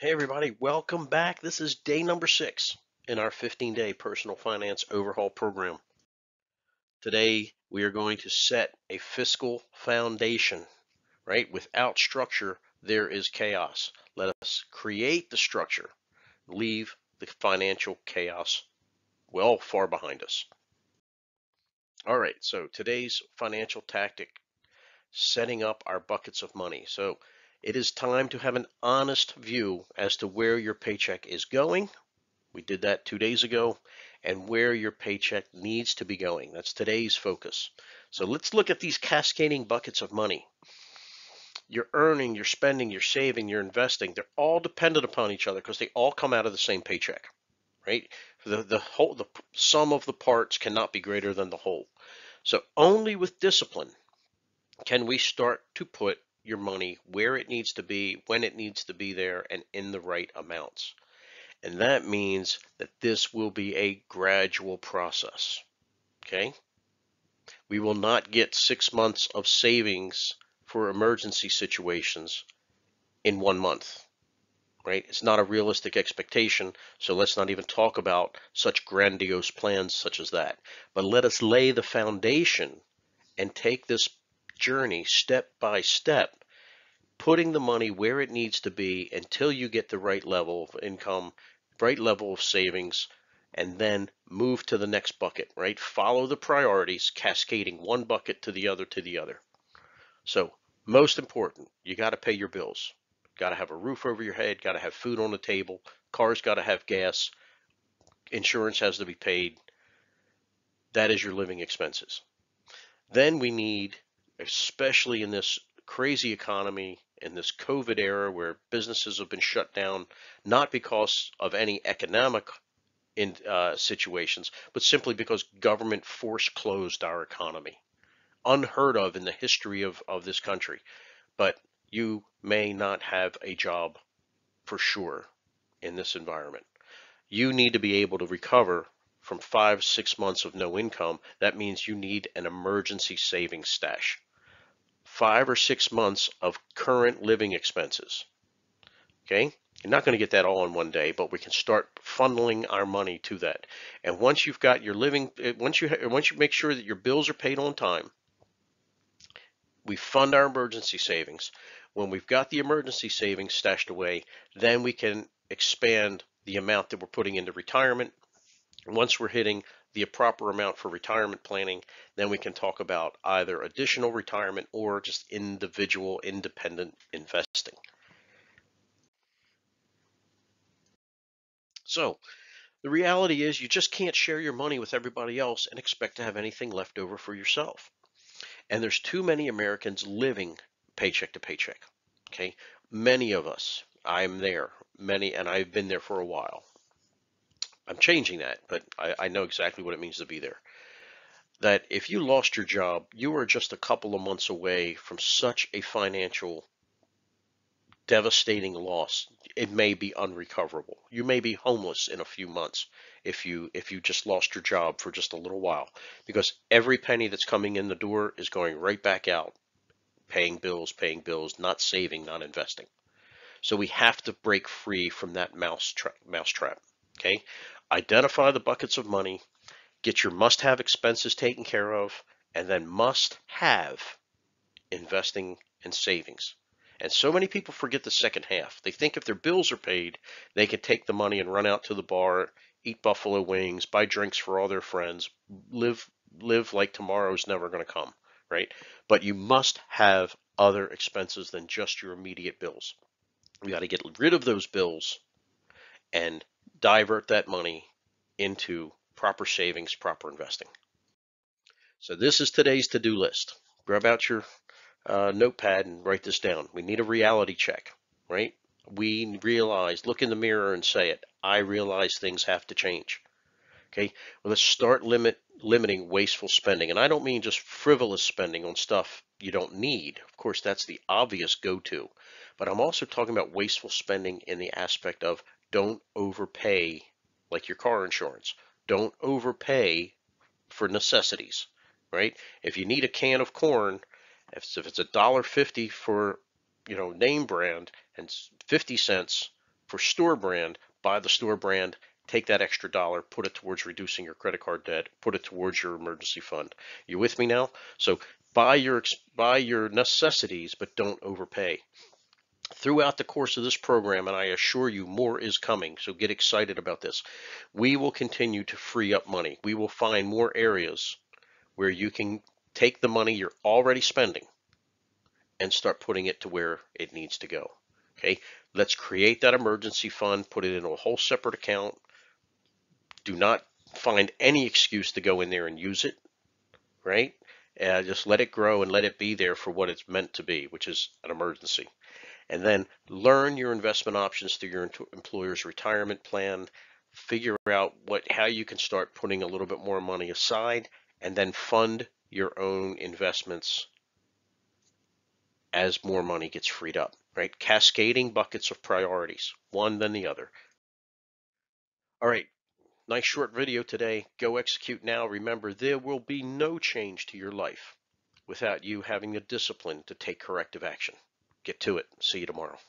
Hey everybody, welcome back. This is day number 6 in our 15-day personal finance overhaul program. Today we are going to set a fiscal foundation, right? Without structure, there is chaos. Let us create the structure, leave the financial chaos well far behind us. All right, so today's financial tactic, setting up our buckets of money. So it is time to have an honest view as to where your paycheck is going. We did that 2 days ago, and where your paycheck needs to be going. That's today's focus. So let's look at these cascading buckets of money. You're earning, you're spending, you're saving, you're investing. They're all dependent upon each other because they all come out of the same paycheck, right? The sum of the parts cannot be greater than the whole. So only with discipline can we start to put your money where it needs to be, when it needs to be there, and in the right amounts. And that means that this will be a gradual process. Okay? We will not get 6 months of savings for emergency situations in 1 month. Right? It's not a realistic expectation, so let's not even talk about such grandiose plans such as that. But let us lay the foundation and take this journey step by step, putting the money where it needs to be until you get the right level of income, right level of savings, and then move to the next bucket, right? Follow the priorities, cascading one bucket to the other to the other. So, most important, you got to pay your bills. Got to have a roof over your head, got to have food on the table, cars got to have gas, insurance has to be paid. That is your living expenses. Then we need, especially in this crazy economy, in this COVID era where businesses have been shut down, not because of any economic situations, but simply because government force closed our economy. Unheard of in the history of this country. But you may not have a job for sure in this environment. You need to be able to recover from 5, 6 months of no income. That means you need an emergency savings stash. 5 or 6 months of current living expenses. Okay? You're not going to get that all in one day, but we can start funneling our money to that. And once you've got your living, once you make sure that your bills are paid on time, we fund our emergency savings. When we've got the emergency savings stashed away, then we can expand the amount that we're putting into retirement. Once we're hitting the proper amount for retirement planning, then we can talk about either additional retirement or just individual independent investing. So the reality is you just can't share your money with everybody else and expect to have anything left over for yourself. And there's too many Americans living paycheck to paycheck. Okay. Many of us, I'm there, many, and I've been there for a while. I'm changing that, but I know exactly what it means to be there. That if you lost your job, you are just a couple of months away from such a financial devastating loss. It may be unrecoverable. You may be homeless in a few months if you just lost your job for just a little while, because every penny that's coming in the door is going right back out, paying bills, not saving, not investing. So we have to break free from that mousetrap. Okay, identify the buckets of money, get your must-have expenses taken care of, and then must-have investing and savings. And so many people forget the second half. They think if their bills are paid, they can take the money and run out to the bar, eat buffalo wings, buy drinks for all their friends, live like tomorrow's never going to come, right? But you must have other expenses than just your immediate bills. We got to get rid of those bills and divert that money into proper savings, proper investing. So this is today's to-do list. Grab out your notepad and write this down. We need a reality check, right? We realize, look in the mirror and say it. I realize things have to change. Okay, well, let's start limiting wasteful spending. And I don't mean just frivolous spending on stuff you don't need. Of course, that's the obvious go-to. But I'm also talking about wasteful spending in the aspect of don't overpay, like your car insurance. Don't overpay for necessities, right? If you need a can of corn, if it's $1.50 for, name brand and 50 cents For store brand, buy the store brand, take that extra dollar, put it towards reducing your credit card debt, put it towards your emergency fund. You with me now? So buy your necessities, but don't overpay. Throughout the course of this program, and I assure you more is coming, so get excited about this, we will continue to free up money. We will find more areas where you can take the money you're already spending and start putting it to where it needs to go. Okay, let's create that emergency fund, put it in a whole separate account. Do not find any excuse to go in there and use it, right? Just let it grow and let it be there for what it's meant to be, which is an emergency. And then learn your investment options through your employer's retirement plan. Figure out how you can start putting a little bit more money aside, and then fund your own investments as more money gets freed up, right? Cascading buckets of priorities, one then the other. All right, nice short video today. Go execute now. Remember, there will be no change to your life without you having the discipline to take corrective action. Get to it. See you tomorrow.